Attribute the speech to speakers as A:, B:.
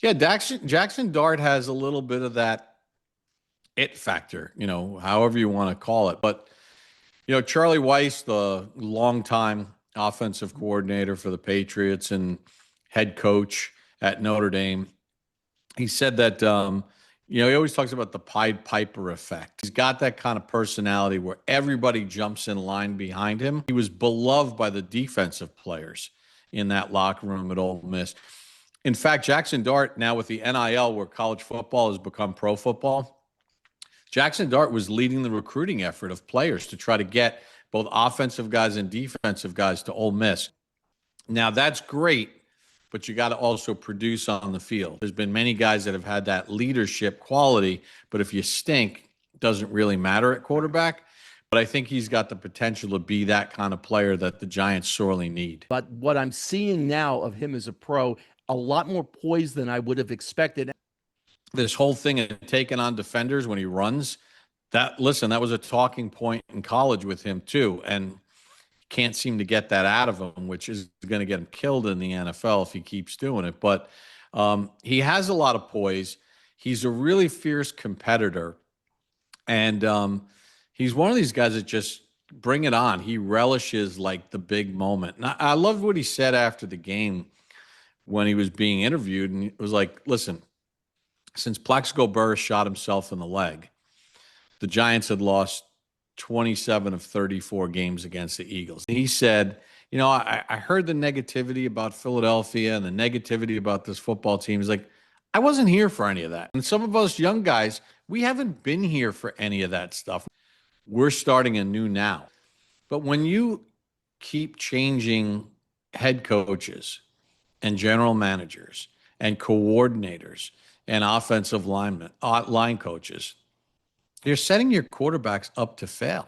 A: Yeah, Jackson Dart has a little bit of that it factor, however you want to call it. But, Charlie Weiss, the longtime offensive coordinator for the Patriots and head coach at Notre Dame, he said that, he always talks about the Pied Piper effect. He's got that kind of personality where everybody jumps in line behind him. He was beloved by the defensive players in that locker room at Ole Miss. In fact, Jackson Dart, now with the NIL, where college football has become pro football, Jackson Dart was leading the recruiting effort of players to try to get both offensive guys and defensive guys to Ole Miss. Now, that's great, but you got to also produce on the field. There's been many guys that have had that leadership quality, but if you stink, it doesn't really matter at quarterback. But I think he's got the potential to be that kind of player that the Giants sorely need.
B: But what I'm seeing now of him as a pro, a lot more poise than I would have expected.
A: This whole thing of taking on defenders when he runs, that was a talking point in college with him too. And can't seem to get that out of him, which is going to get him killed in the NFL if he keeps doing it. But he has a lot of poise. He's a really fierce competitor. And he's one of these guys that just bring it on. He relishes like the big moment. And I loved what he said after the game when he was being interviewed. And it was like, listen, since Plaxico Burress shot himself in the leg, the Giants had lost 27 of 34 games against the Eagles. He said, I heard the negativity about Philadelphia and the negativity about this football team. He's like, I wasn't here for any of that. And some of us young guys, we haven't been here for any of that stuff. We're starting anew now. But when you keep changing head coaches and general managers and coordinators and offensive line coaches, you're setting your quarterbacks up to fail.